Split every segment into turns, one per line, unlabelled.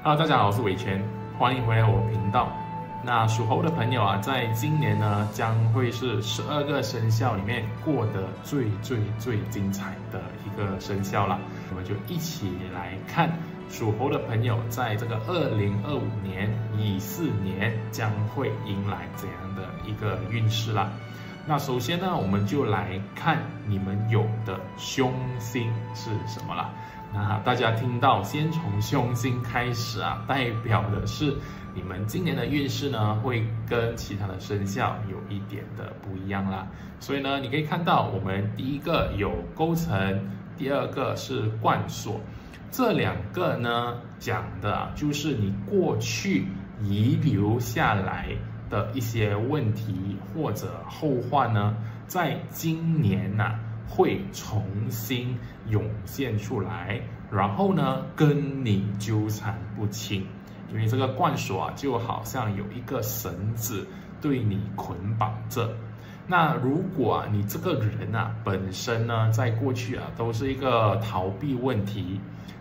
Hello，大家好，我是伟权，欢迎回来我频道。那属猴的朋友啊，在今年呢，将会是12个生肖里面过得最精彩的一个生肖啦。我们就一起来看属猴的朋友在这个2025年乙巳年将会迎来怎样的一个运势啦。那首先呢，我们就来看你们有的凶星是什么啦。那大家听到先从凶星开始啊，代表的是你们今年的运势呢，会跟其他的生肖有一点的不一样啦。所以呢，你可以看到我们第一个有勾陈，第二个是贯锁，这两个呢讲的就是你过去遗留下来的一些问题或者后患呢，在今年会重新涌现出来，然后呢跟你纠缠不清，因为这个贯锁就好像有一个绳子对你捆绑着。那如果你这个人本身呢，在过去都是一个逃避问题，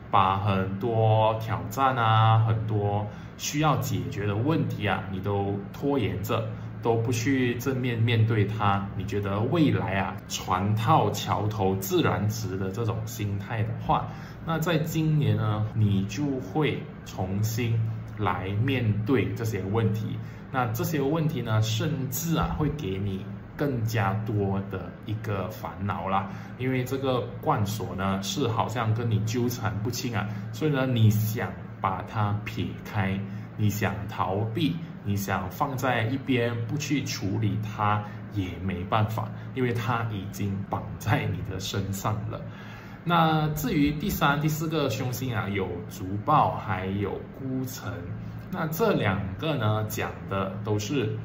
把很多挑战很多需要解决的问题你都拖延着，都不去正面面对它，你觉得未来船到桥头自然直的这种心态的话，那在今年呢，你就会重新来面对这些问题。那这些问题呢，甚至会给你更加多的一个烦恼啦，因为这个贯锁呢是好像跟你纠缠不清所以呢，你想把它撇开，你想逃避，你想放在一边不去处理它也没办法，因为它已经绑在你的身上了。那至于第三、第四个凶星有竹豹还有孤城，那这两个呢讲的都是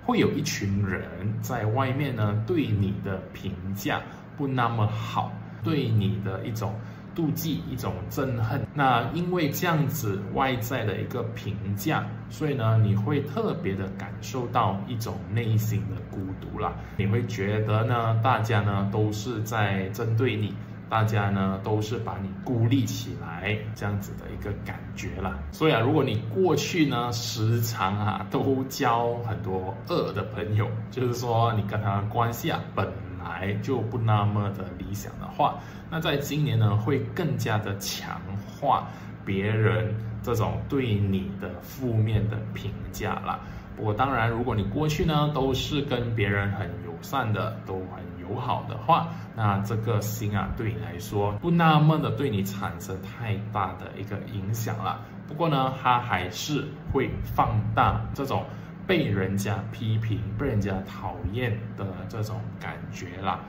会有一群人在外面呢对你的评价不那么好，对你的一种妒忌，一种憎恨。那因为这样子外在的一个评价，所以呢，你会特别的感受到一种内心的孤独啦。你会觉得呢，大家呢都是在针对你，大家呢都是把你孤立起来，这样子的一个感觉啦。所以如果你过去呢时常都交很多恶的朋友，就是说你跟他的关系本来就不那么的理想的话，那在今年呢会更加的强化别人这种对你的负面的评价啦。不过当然，如果你过去呢都是跟别人很友善的，都很友好的话，那这个星对你来说不那么的对你产生太大的一个影响啦。不过呢，它还是会放大这种被人家批评、被人家讨厌的这种感觉啦。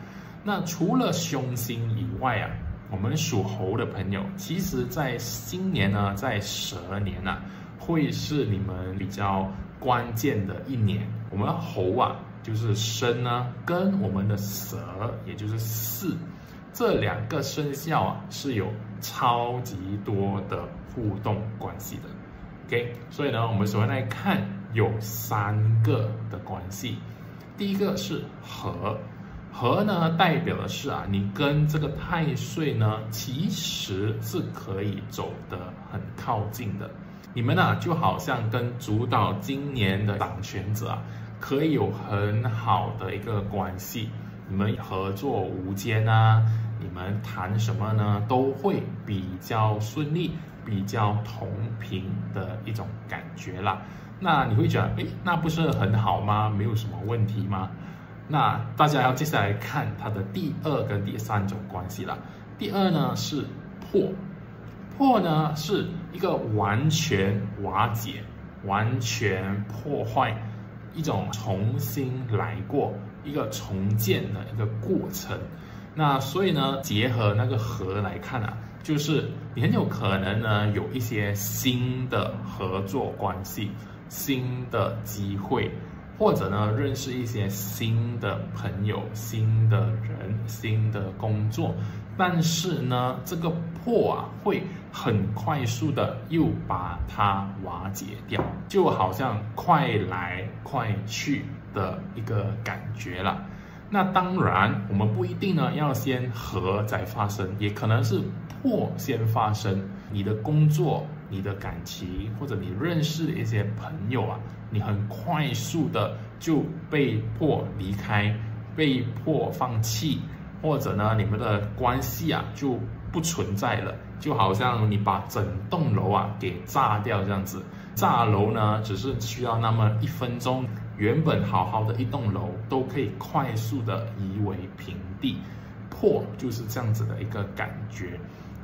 那除了凶星以外我们属猴的朋友，其实在今年呢，在蛇年会是你们比较关键的一年。我们猴就是申跟我们的蛇也就是巳，这两个生肖是有超级多的互动关系的。OK， 所以呢，我们首先来看有3个的关系。第一个是合，合呢代表的是你跟这个太岁呢其实是可以走得很靠近的。你们就好像跟主导今年的掌权者可以有很好的一个关系，你们合作无间你们谈什么呢都会比较顺利，比较同频的一种感觉啦。那你会觉得那不是很好吗？没有什么问题吗？那大家要接下来看它的第2跟第3种关系啦。第2呢是破，破呢是一个完全瓦解、完全破坏，一种重新来过，一个重建的一个过程。那所以呢，结合那个合来看就是你很有可能呢有一些新的合作关系、新的机会，或者呢认识一些新的朋友、新的人、新的工作。但是呢，这个破会很快速的又把它瓦解掉，就好像快来快去的一个感觉啦。那当然，我们不一定呢要先合再发生，也可能是破先发生。你的工作你的感情或者你认识的一些朋友啊，你很快速的就被迫离开，被迫放弃，或者呢，你们的关系啊就不存在了，就好像你把整栋楼啊给炸掉这样子。炸楼呢，只是需要那么1分钟，原本好好的一栋楼都可以快速的夷为平地。破就是这样子的一个感觉。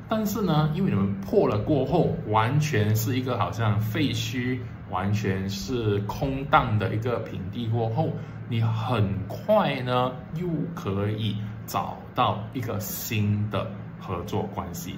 但是呢，因为你们破了过后，完全是一个好像废墟，完全是空荡的一个平地过后，你很快呢又可以找到一个新的合作关系，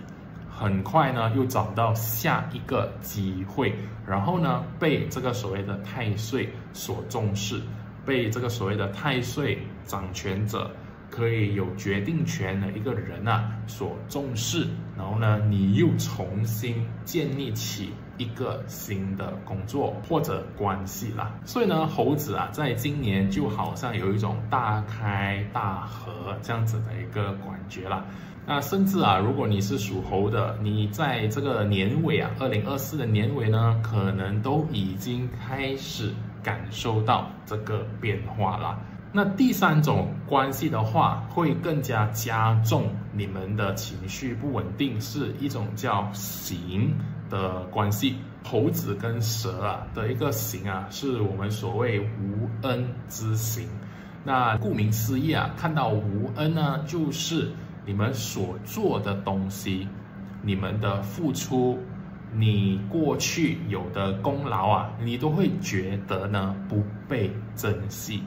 很快呢又找到下一个机会，然后呢被这个所谓的太岁所重视，被这个所谓的太岁掌权者，可以有决定权的一个人啊所重视，然后呢，你又重新建立起一个新的工作或者关系啦。所以呢，猴子啊，在今年就好像有一种大开大合这样子的一个感觉啦。那甚至啊，如果你是属猴的，你在这个年尾啊，2024的年尾呢，可能都已经开始感受到这个变化啦。那第3种关系的话，会更加加重你们的情绪不稳定，是一种叫刑的关系。猴子跟蛇啊的一个刑啊，是我们所谓无恩之刑。那顾名思义啊，看到无恩呢，就是你们所做的东西，你们的付出，你过去有的功劳啊，你都会觉得呢不被珍惜。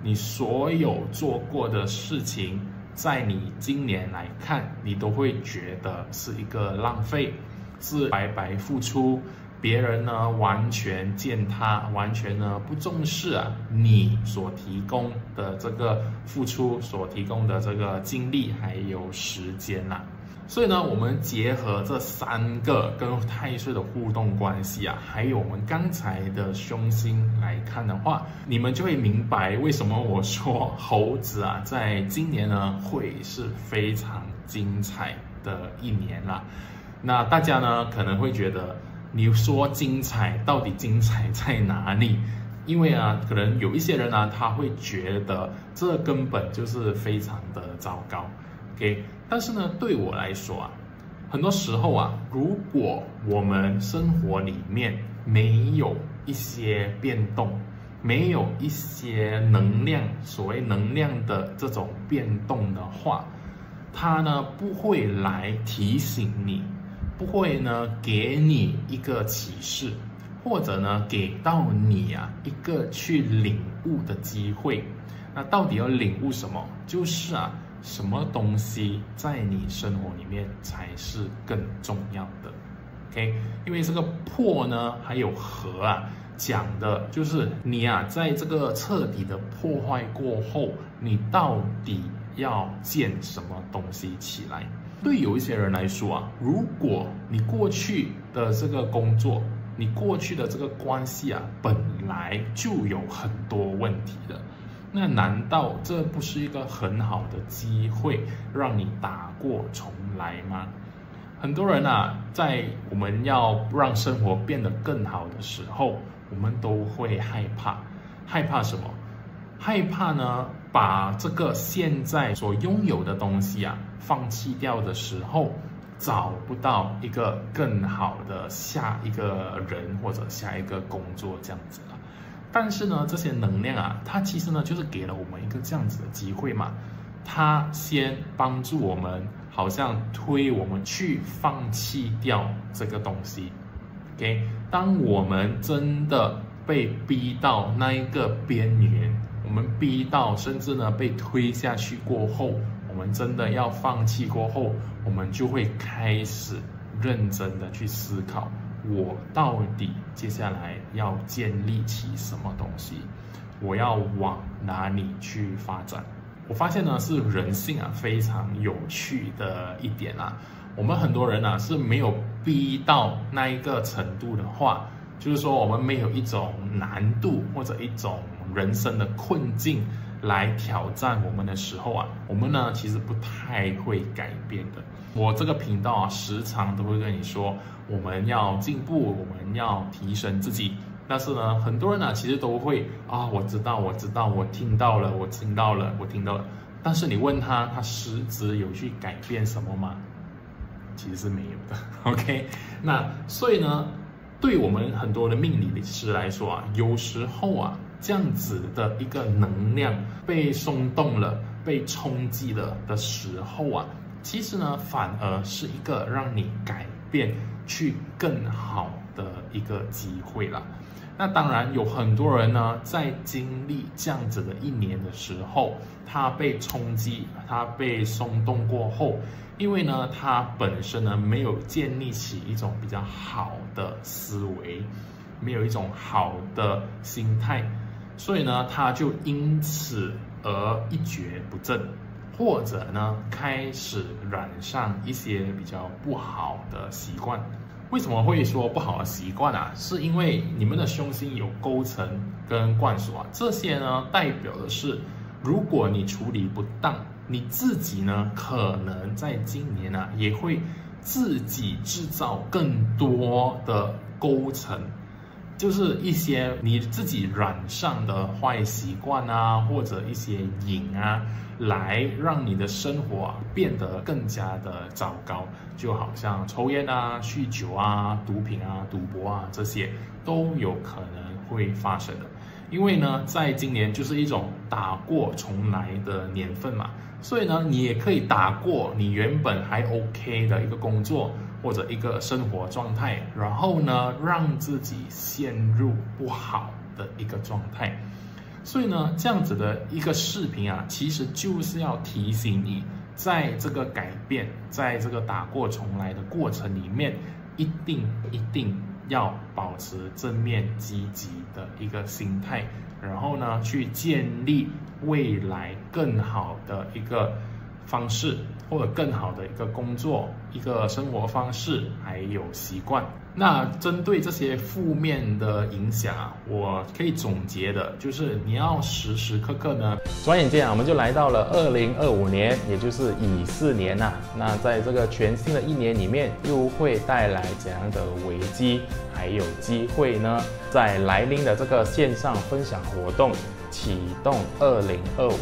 你所有做过的事情，在你今年来看，你都会觉得是一个浪费，是白白付出。别人呢完全践踏，完全呢不重视啊你所提供的这个付出，所提供的这个精力还有时间啦。所以呢，我们结合这3个跟太岁的互动关系啊，还有我们刚才的凶星来看的话，你们就会明白为什么我说猴子啊，在今年呢会是非常精彩的一年啦。那大家呢可能会觉得，你说精彩，到底精彩在哪里？因为啊，可能有一些人啊，他会觉得这根本就是非常的糟糕。OK， 但是呢，对我来说啊，很多时候啊，如果我们生活里面没有一些变动，没有一些能量，所谓能量的这种变动的话，它呢不会来提醒你，不会呢给你一个启示，或者呢给到你啊一个去领悟的机会。那到底要领悟什么？就是啊，什么东西在你生活里面才是更重要的 ？OK， 因为这个破呢，还有合啊，讲的就是你啊，在这个彻底的破坏过后，你到底要建什么东西起来？对有一些人来说啊，如果你过去的这个工作，你过去的这个关系啊，本来就有很多问题的。那难道这不是一个很好的机会，让你打过重来吗？很多人啊，在我们要让生活变得更好的时候，我们都会害怕。害怕什么？害怕呢，把这个现在所拥有的东西啊，放弃掉的时候，找不到一个更好的下一个人或者下一个工作这样子了。但是呢，这些能量啊，它其实呢就是给了我们一个这样子的机会嘛。它先帮助我们，好像推我们去放弃掉这个东西。OK， 当我们真的被逼到那一个边缘，我们逼到甚至呢被推下去过后，我们真的要放弃过后，我们就会开始认真的去思考，我到底接下来要建立起什么东西，我要往哪里去发展。我发现呢，是人性啊非常有趣的一点啊，我们很多人啊是没有逼到那一个程度的话，就是说我们没有一种难度或者一种人生的困境来挑战我们的时候啊，我们呢其实不太会改变的。我这个频道啊，时常都会跟你说，我们要进步，我们要提升自己。但是呢，很多人呢其实都会我知道，我听到了。但是你问他，他实质有去改变什么吗？其实是没有的。OK， 那所以呢，对我们很多的命理师来说啊，有时候啊，这样子的一个能量被松动了、被冲击了的时候啊，其实呢，反而是一个让你改变、去更好的一个机会啦。那当然有很多人呢，在经历这样子的一年的时候，他被冲击、他被松动过后，因为呢，他本身呢没有建立起一种比较好的思维，没有一种好的心态，所以呢，他就因此而一蹶不振，或者呢，开始染上一些比较不好的习惯。为什么会说不好的习惯啊？是因为你们的凶星有勾陈跟灌锁啊，这些呢代表的是，如果你处理不当，你自己呢可能在今年啊也会自己制造更多的勾陈，就是一些你自己染上的坏习惯啊，或者一些瘾啊，来让你的生活变得更加的糟糕。就好像抽烟啊、酗酒啊、毒品啊、赌博啊，这些都有可能会发生的。因为呢，在今年就是一种打过重来的年份嘛，所以呢，你也可以打过你原本还 OK 的一个工作或者一个生活状态，然后呢，让自己陷入不好的一个状态。所以呢，这样子的一个视频啊，其实就是要提醒你，在这个改变，在这个打过重来的过程里面，一定要保持正面积极的一个心态，然后呢，去建立未来更好的一个方式，或者更好的一个工作、一个生活方式，还有习惯。那针对这些负面的影响啊，我可以总结的就是，你要时时刻刻呢，转眼间啊，我们就来到了2025年，也就是乙巳年呐。那在这个全新的一年里面，又会带来怎样的危机还有机会呢？在来临的这个线上分享活动启动2025，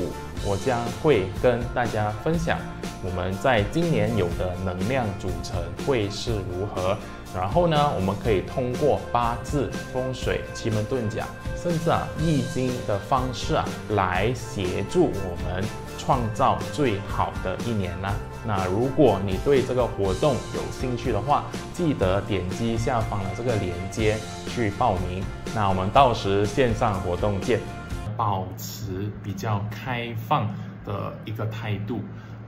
我将会跟大家分享我们在今年有的能量组成会是如何。然后呢，我们可以通过八字、风水、奇门遁甲，甚至易经的方式来协助我们创造最好的一年啦。那如果你对这个活动有兴趣的话，记得点击下方的这个链接去报名。那我们到时线上活动见。保持比较开放的一个态度。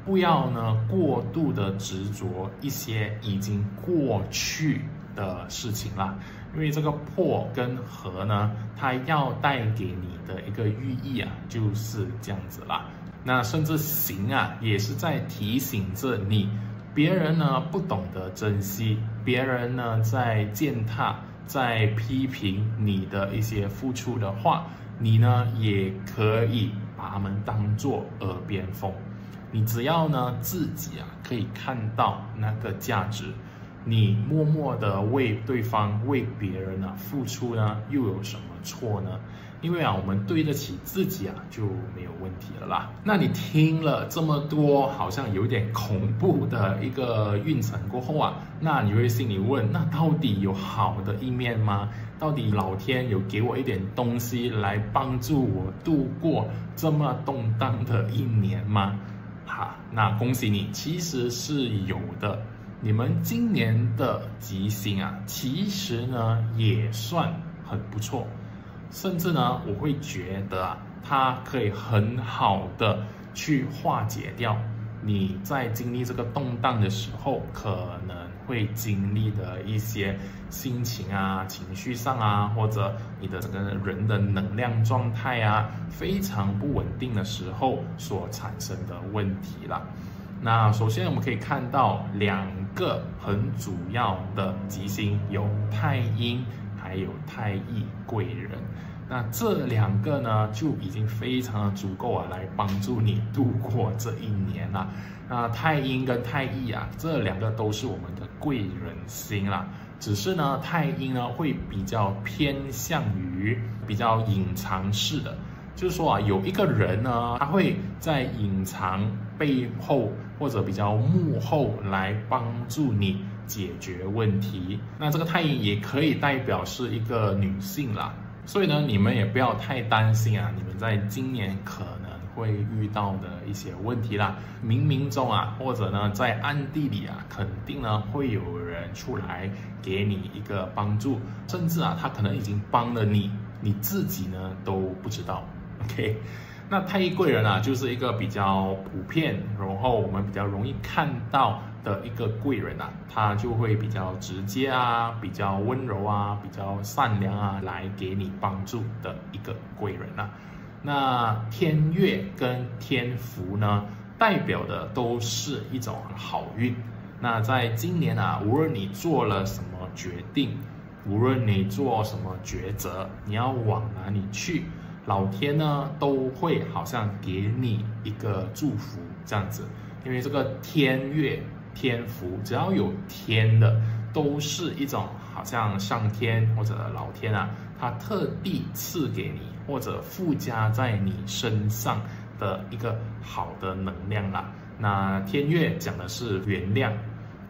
不要呢过度的执着一些已经过去的事情啦，因为这个破跟合呢，它要带给你的一个寓意啊，就是这样子啦。那甚至行啊，也是在提醒着你，别人呢不懂得珍惜，别人呢在践踏、在批评你的一些付出的话，你呢也可以把他们当作耳边风。你只要呢自己可以看到那个价值，你默默的为对方、为别人付出呢，又有什么错呢？因为我们对得起自己就没有问题了啦。那你听了这么多好像有点恐怖的一个运程过后那你会心里问，那到底有好的一面吗？到底老天有给我一点东西来帮助我度过这么动荡的一年吗？那恭喜你，其实是有的。你们今年的吉星其实呢也算很不错，甚至呢我会觉得它可以很好的去化解掉你在经历这个动荡的时候可能会经历的一些心情情绪上或者你的整个人的能量状态非常不稳定的时候所产生的问题啦。那首先我们可以看到两个很主要的吉星，有太阴还有太乙贵人。那这2个呢，就已经非常的足够啊，来帮助你度过这一年啦。那太阴跟太乙啊，这2个都是我们的贵人星啦。只是呢，太阴呢会比较偏向于比较隐藏式的，就是说啊，有一个人呢，他会在隐藏背后或者比较幕后来帮助你解决问题。那这个太阴也可以代表是一个女性啦。所以呢，你们也不要太担心啊，你们在今年可能会遇到的一些问题啦，冥冥中啊，或者呢在暗地里啊，肯定呢会有人出来给你一个帮助，甚至啊他可能已经帮了你，你自己呢都不知道。OK， 那太乙贵人啊，就是一个比较普遍，然后我们比较容易看到的一个贵人啊，他就会比较直接啊，比较温柔啊，比较善良啊，来给你帮助的一个贵人啊。那天月跟天福呢，代表的都是一种好运。那在今年啊，无论你做了什么决定，无论你做什么抉择，你要往哪里去，老天呢都会好像给你一个祝福这样子。因为这个天月天福，只要有天的，都是一种好像上天或者老天啊，他特地赐给你或者附加在你身上的一个好的能量啦。那天月讲的是原谅，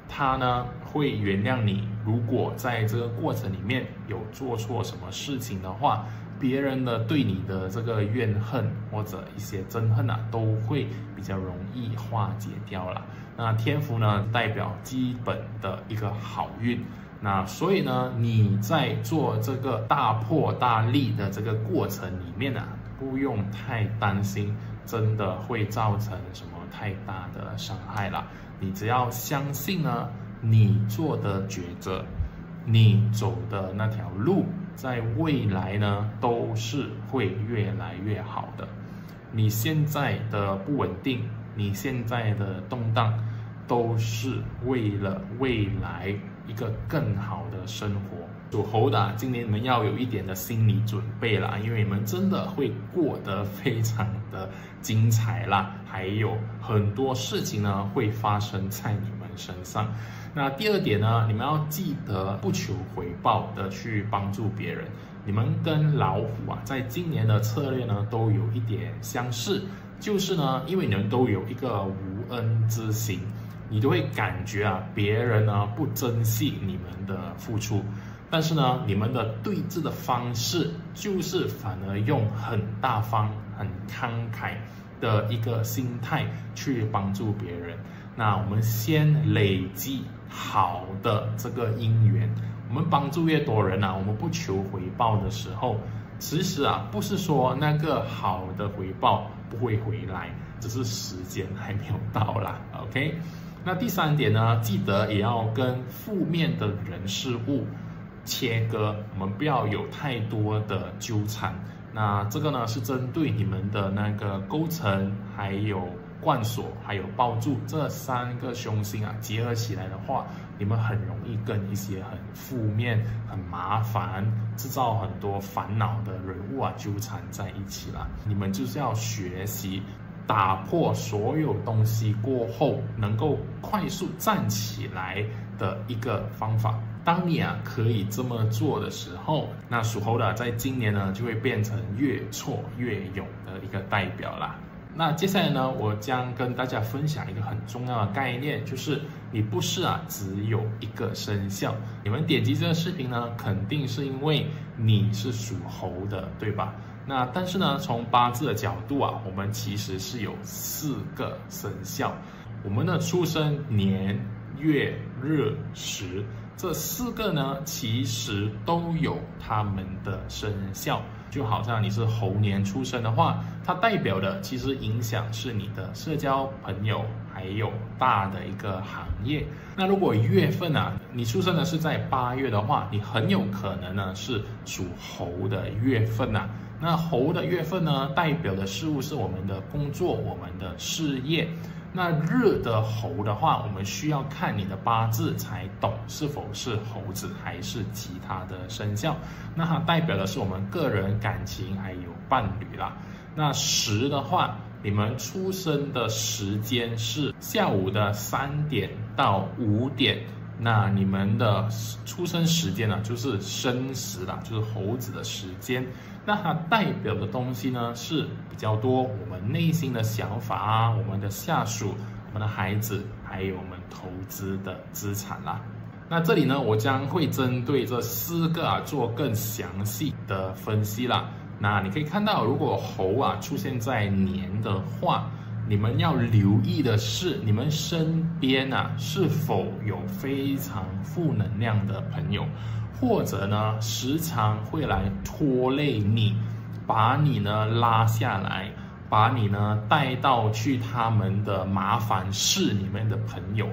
他呢会原谅你，如果在这个过程里面有做错什么事情的话，别人的对你的这个怨恨或者一些憎恨啊，都会比较容易化解掉了。那天福呢，代表基本的一个好运。那所以呢，你在做这个大破大立的这个过程里面啊，不用太担心，真的会造成什么太大的伤害啦。你只要相信呢，你做的抉择，你走的那条路，在未来呢，都是会越来越好的。你现在的不稳定，你现在的动荡，都是为了未来一个更好的生活。属猴的，今年你们要有一点的心理准备啦，因为你们真的会过得非常的精彩啦，还有很多事情呢会发生在你们身上。那第二点呢，你们要记得不求回报的去帮助别人。你们跟老虎啊，在今年的策略呢都有一点相似，就是呢，因为你们都有一个无恩之心，你就会感觉啊，别人呢不珍惜你们的付出。但是呢，你们的对峙的方式就是反而用很大方、很慷慨的一个心态去帮助别人。那我们先累积好的这个因缘，我们帮助越多人啊，我们不求回报的时候，其实啊，不是说那个好的回报不会回来，只是时间还没有到啦。OK， 那第三点呢，记得也要跟负面的人事物切割，我们不要有太多的纠缠。那这个呢是针对你们的那个勾陈，还有贯锁，还有抱住这3个凶星啊，结合起来的话，你们很容易跟一些很负面、很麻烦、制造很多烦恼的人物啊纠缠在一起啦。你们就是要学习打破所有东西过后，能够快速站起来的一个方法。当你啊可以这么做的时候，那属猴的在今年呢就会变成越挫越勇的一个代表啦。那接下来呢，我将跟大家分享一个很重要的概念，就是你不是啊只有一个生肖。你们点击这个视频呢，肯定是因为你是属猴的，对吧？那但是呢，从八字的角度啊，我们其实是有4个生肖，我们的出生年月日时，这4个呢，其实都有他们的生肖。就好像你是猴年出生的话，它代表的其实影响是你的社交朋友，还有大的一个行业。那如果月份啊，你出生的是在8月的话，你很有可能呢是属猴的月份啊。那猴的月份呢，代表的事物是我们的工作，我们的事业。那日的猴的话，我们需要看你的八字才懂是否是猴子还是其他的生肖。那它代表的是我们个人感情还有伴侣啦。那时的话，你们出生的时间是下午的3点到5点。那你们的出生时间呢，就是申时啦，就是猴子的时间。那它代表的东西呢，是比较多我们内心的想法啊，我们的下属、我们的孩子，还有我们投资的资产啦。那这里呢，我将会针对这4个做更详细的分析啦。那你可以看到，如果猴出现在年的话，你们要留意的是，你们身边是否有非常负能量的朋友，或者呢时常会来拖累你，把你呢拉下来，把你呢带到去他们的麻烦事里面的朋友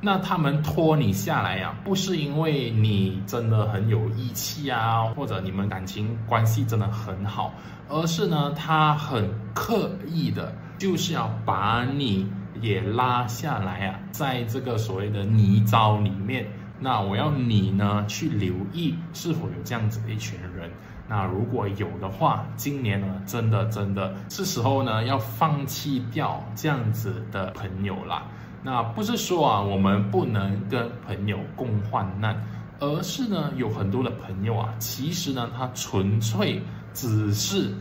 那他们拖你下来不是因为你真的很有义气或者你们感情关系真的很好，而是呢他很刻意的就是要把你也拉下来在这个所谓的泥沼里面。那我要你呢去留意是否有这样子的一群人。那如果有的话，今年呢真的是时候呢要放弃掉这样子的朋友啦。那不是说我们不能跟朋友共患难，而是呢有很多的朋友其实呢他纯粹只是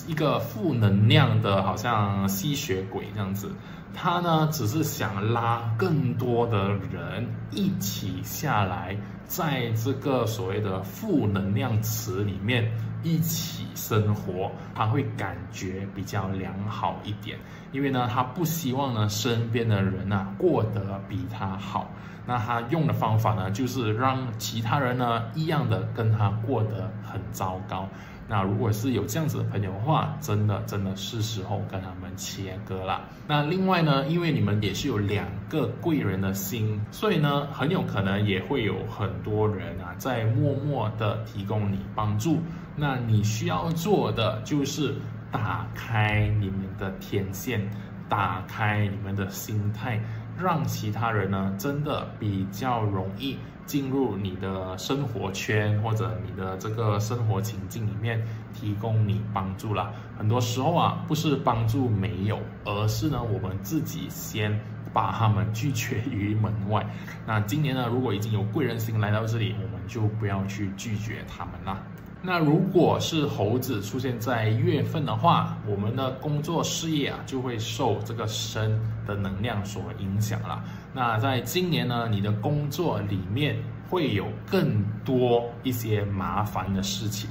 一个负能量的，好像吸血鬼这样子。他呢只是想拉更多的人一起下来，在这个所谓的负能量池里面一起生活，他会感觉比较良好一点。因为呢他不希望呢身边的人过得比他好。那他用的方法呢，就是让其他人呢一样的跟他过得很糟糕。那如果是有这样子的朋友的话，真的是时候跟他们切割啦。那另外呢，因为你们也是有2个贵人的心，所以呢很有可能也会有很多人在默默的提供你帮助。那你需要做的就是打开你们的天线，打开你们的心态，让其他人呢真的比较容易进入你的生活圈，或者你的这个生活情境里面提供你帮助啦。很多时候不是帮助没有，而是呢我们自己先把他们拒绝于门外。那今年呢，如果已经有贵人星来到这里，我们就不要去拒绝他们啦。那如果是猴子出现在月份的话，我们的工作事业就会受这个申的能量所影响啦。那在今年呢，你的工作里面会有更多一些麻烦的事情，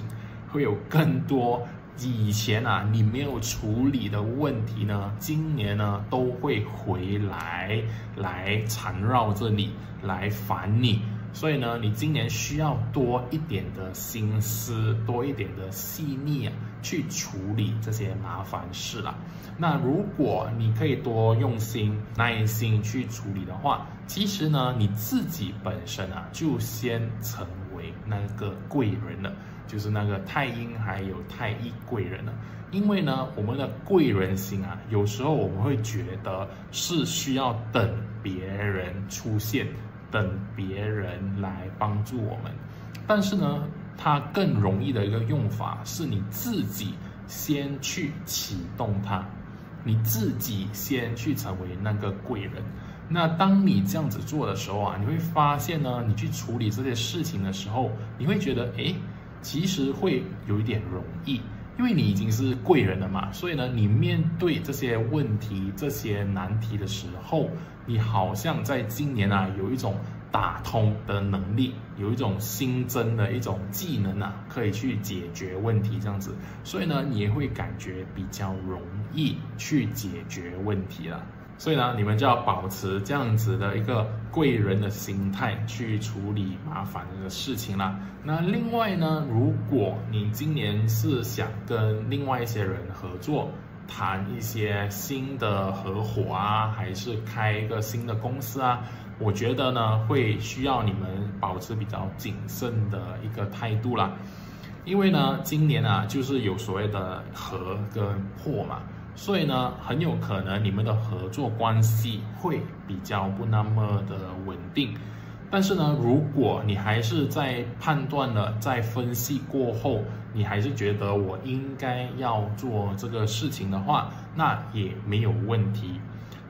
会有更多以前你没有处理的问题呢，今年呢都会回来缠绕着你，来烦你。所以呢，你今年需要多一点的心思，多一点的细腻去处理这些麻烦事啦。那如果你可以多用心、耐心去处理的话，其实呢，你自己本身就先成为那个贵人了，就是那个太阴还有太乙贵人了。因为呢，我们的贵人星有时候我们会觉得是需要等别人出现，等别人来帮助我们，但是呢，它更容易的一个用法是你自己先去启动它，你自己先去成为那个贵人。那当你这样子做的时候你会发现呢，你去处理这些事情的时候，你会觉得其实会有一点容易。因为你已经是贵人了嘛，所以呢，你面对这些问题、这些难题的时候，你好像在今年有一种打通的能力，有一种新增的一种技能可以去解决问题这样子，所以呢，你也会感觉比较容易去解决问题了。所以呢，你们就要保持这样子的一个贵人的心态去处理麻烦的事情啦。那另外呢，如果你今年是想跟另外一些人合作，谈一些新的合伙还是开一个新的公司我觉得呢，会需要你们保持比较谨慎的一个态度啦。因为呢，今年就是有所谓的合跟破嘛。所以呢，很有可能你们的合作关系会比较不那么的稳定。但是呢，如果你还是在判断了、在分析过后，你还是觉得我应该要做这个事情的话，那也没有问题。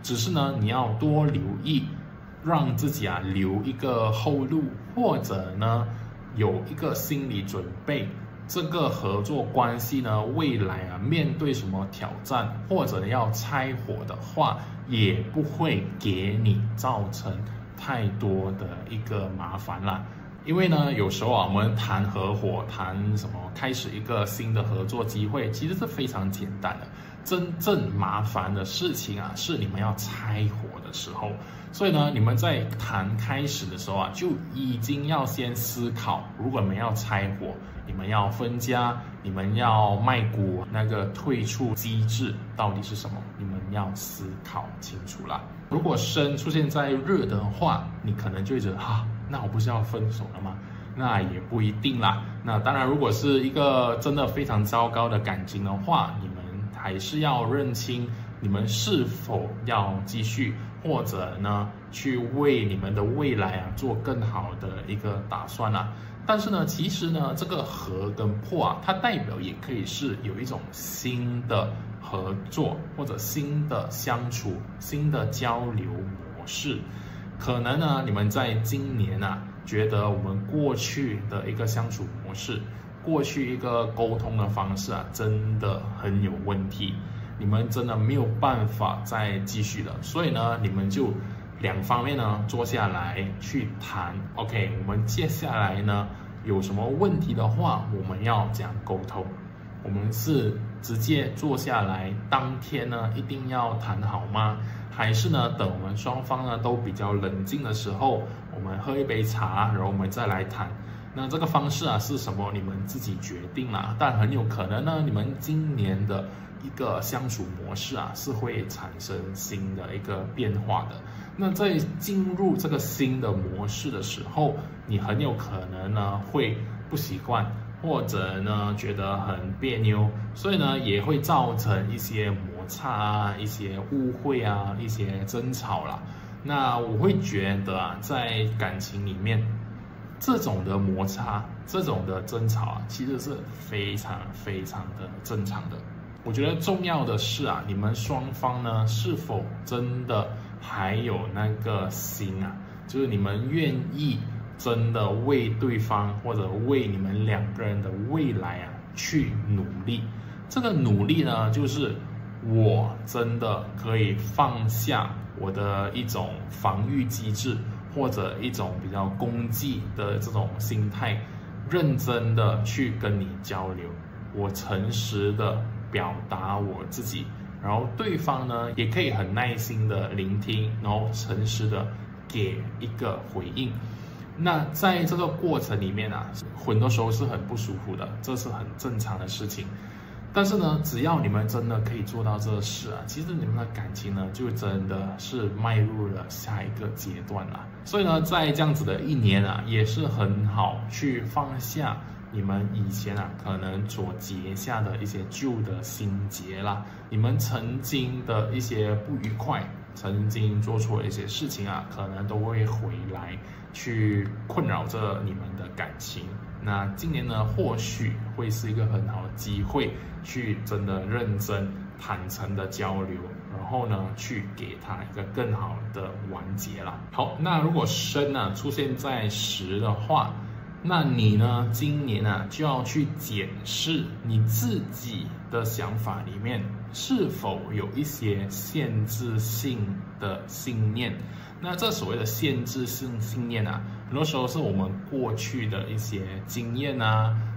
只是呢，你要多留意，让自己留一个后路，或者呢有一个心理准备。这个合作关系呢，未来面对什么挑战，或者要拆伙的话，也不会给你造成太多的一个麻烦啦。因为呢，有时候我们谈合伙，谈什么开始一个新的合作机会，其实是非常简单的。真正麻烦的事情是你们要拆伙的时候。所以呢，你们在谈开始的时候就已经要先思考，如果你们要拆伙，你们要分家，你们要卖股，那个退出机制到底是什么？你们要思考清楚啦。如果申出现在日的话，你可能就会觉得那我不是要分手了吗？那也不一定啦。那当然，如果是一个真的非常糟糕的感情的话，你们还是要认清你们是否要继续，或者呢去为你们的未来做更好的一个打算啦。但是呢，其实呢，这个合跟破它代表也可以是有一种新的合作，或者新的相处、新的交流模式。可能呢，你们在今年觉得我们过去的一个相处模式，过去一个沟通的方式真的很有问题，你们真的没有办法再继续了。所以呢，你们就两方面呢坐下来去谈 ，OK， 我们接下来呢有什么问题的话，我们要怎样沟通？我们是直接坐下来，当天呢一定要谈好吗？还是呢等我们双方呢都比较冷静的时候，我们喝一杯茶，然后我们再来谈？那这个方式是什么？你们自己决定啦。但很有可能呢，你们今年的一个相处模式是会产生新的一个变化的。那在进入这个新的模式的时候，你很有可能呢会不习惯，或者呢觉得很别扭，所以呢也会造成一些摩擦一些误会一些争吵啦。那我会觉得在感情里面，这种的摩擦、这种的争吵其实是非常非常的正常的。我觉得重要的是你们双方呢是否真的还有那个心就是你们愿意真的为对方或者为你们两个人的未来去努力。这个努力呢，就是我真的可以放下我的一种防御机制，或者一种比较攻击的这种心态，认真的去跟你交流，我诚实的表达我自己，然后对方呢也可以很耐心的聆听，然后诚实的给一个回应。那在这个过程里面很多时候是很不舒服的，这是很正常的事情。但是呢，只要你们真的可以做到这事其实你们的感情呢，就真的是迈入了下一个阶段啦。所以呢，在这样子的一年也是很好去放下你们以前可能所结下的一些旧的心结啦，你们曾经的一些不愉快，曾经做错的一些事情可能都会回来去困扰着你们的感情。那今年呢，或许会是一个很好的机会，去真的认真、坦诚的交流，然后呢，去给他一个更好的完结啦。好，那如果申出现在10的话，那你呢，今年就要去检视你自己的想法里面是否有一些限制性的信念。那这所谓的限制性信念很多时候是我们过去的一些经验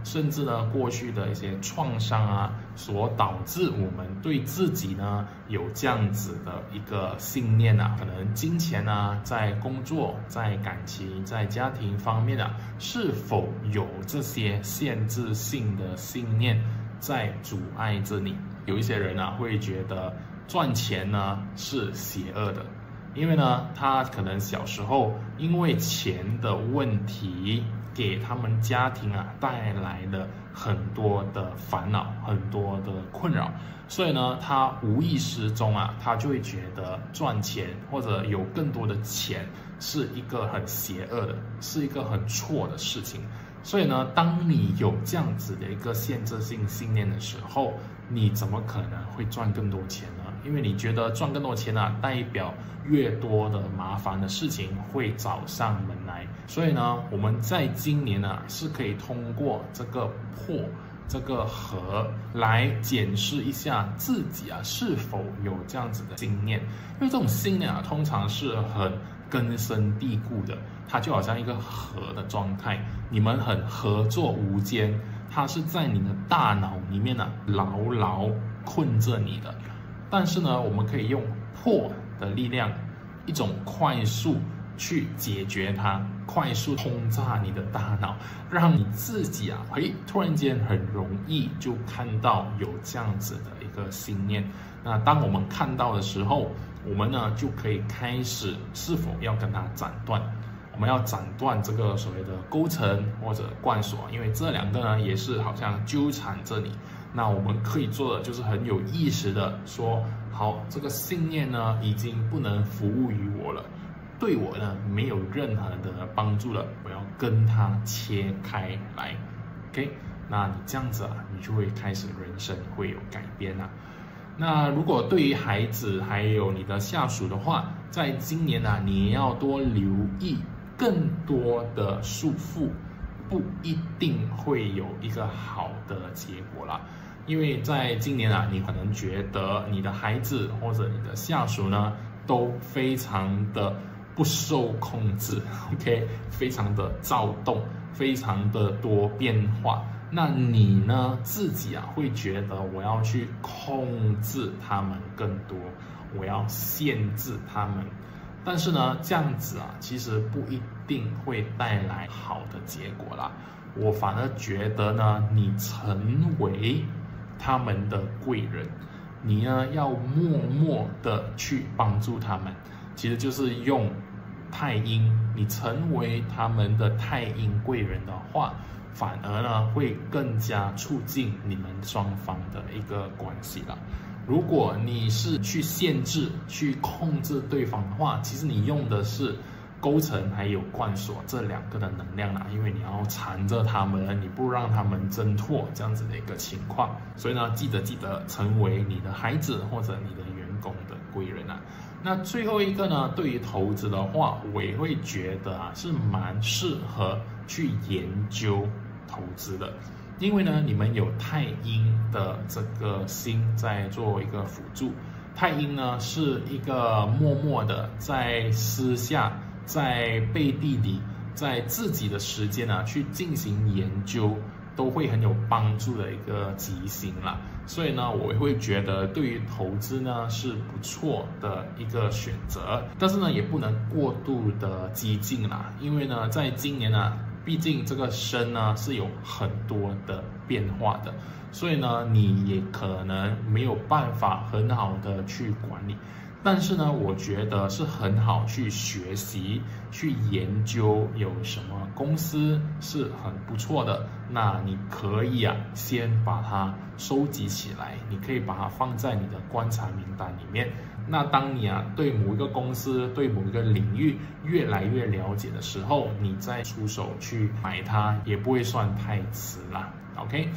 甚至呢过去的一些创伤所导致我们对自己呢有这样子的一个信念可能金钱在工作、在感情、在家庭方面是否有这些限制性的信念在阻碍着你？有一些人会觉得赚钱呢是邪恶的，因为呢他可能小时候因为钱的问题给他们家庭啊带来了很多的烦恼，很多的困扰，所以呢，他无意识中啊，他就会觉得赚钱或者有更多的钱是一个很邪恶的，是一个很错的事情。所以呢，当你有这样子的一个限制性信念的时候，你怎么可能会赚更多钱呢？因为你觉得赚更多钱啊，代表越多的麻烦的事情会找上门来。所以呢，我们在今年呢，是可以通过这个破这个和来检视一下自己啊是否有这样子的信念，因为这种信念啊，通常是很根深蒂固的，它就好像一个核的状态，你们很合作无间，它是在你的大脑里面呢牢牢困着你的。但是呢，我们可以用破的力量，一种快速去解决它，快速轰炸你的大脑，让你自己啊，突然间很容易就看到有这样子的一个信念。那当我们看到的时候，我们呢就可以开始是否要跟它斩断。我们要斩断这个所谓的勾陈或者贯锁，因为这两个呢也是好像纠缠着你。那我们可以做的就是很有意识的说，好，这个信念呢已经不能服务于我了，对我呢没有任何的帮助了，我要跟它切开来。OK， 那你这样子啊，你就会开始人生会有改变啊。那如果对于孩子还有你的下属的话，在今年啊，你要多留意更多的束缚，不一定会有一个好的结果啦。因为在今年啊，你可能觉得你的孩子或者你的下属呢，都非常的不受控制 ，OK， 非常的躁动，非常的多变化。那你呢自己啊会觉得我要去控制他们更多，我要限制他们，但是呢这样子啊其实不一定会带来好的结果啦。我反而觉得呢，你成为他们的贵人，你呢要默默的去帮助他们，其实就是用太阴，你成为他们的太阴贵人的话，反而呢会更加促进你们双方的一个关系了。如果你是去限制、去控制对方的话，其实你用的是勾陈还有贯锁这两个的能量啦，因为你要缠着他们，你不让他们挣脱这样子的一个情况。所以呢，记得成为你的孩子或者你的员工的贵人啊。那最后一个呢，对于投资的话，我也会觉得啊是蛮适合去研究投资的，因为呢，你们有太阴的这个星在做一个辅助。太阴呢是一个默默的在私下，在背地里，在自己的时间啊去进行研究，都会很有帮助的一个吉星啦。所以呢，我会觉得对于投资呢是不错的一个选择，但是呢也不能过度的激进啦，因为呢在今年呢，毕竟这个身呢是有很多的变化的，所以呢你也可能没有办法很好的去管理。但是呢，我觉得是很好去学习、去研究有什么公司是很不错的。那你可以啊，先把它收集起来，你可以把它放在你的观察名单里面。那当你啊对某一个公司、对某一个领域越来越了解的时候，你再出手去买它，也不会算太迟啦。OK，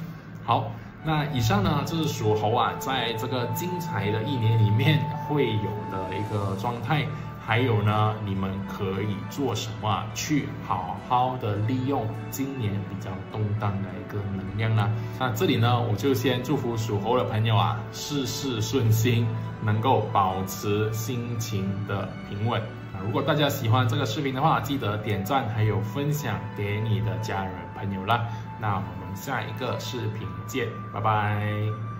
好。那以上呢，就是属猴啊，在这个精彩的一年里面会有的一个状态，还有呢，你们可以做什么啊，去好好的利用今年比较动荡的一个能量呢？那这里呢，我就先祝福属猴的朋友啊，事事顺心，能够保持心情的平稳。如果大家喜欢这个视频的话，记得点赞还有分享给你的家人朋友啦。那我们下一个视频见，拜拜。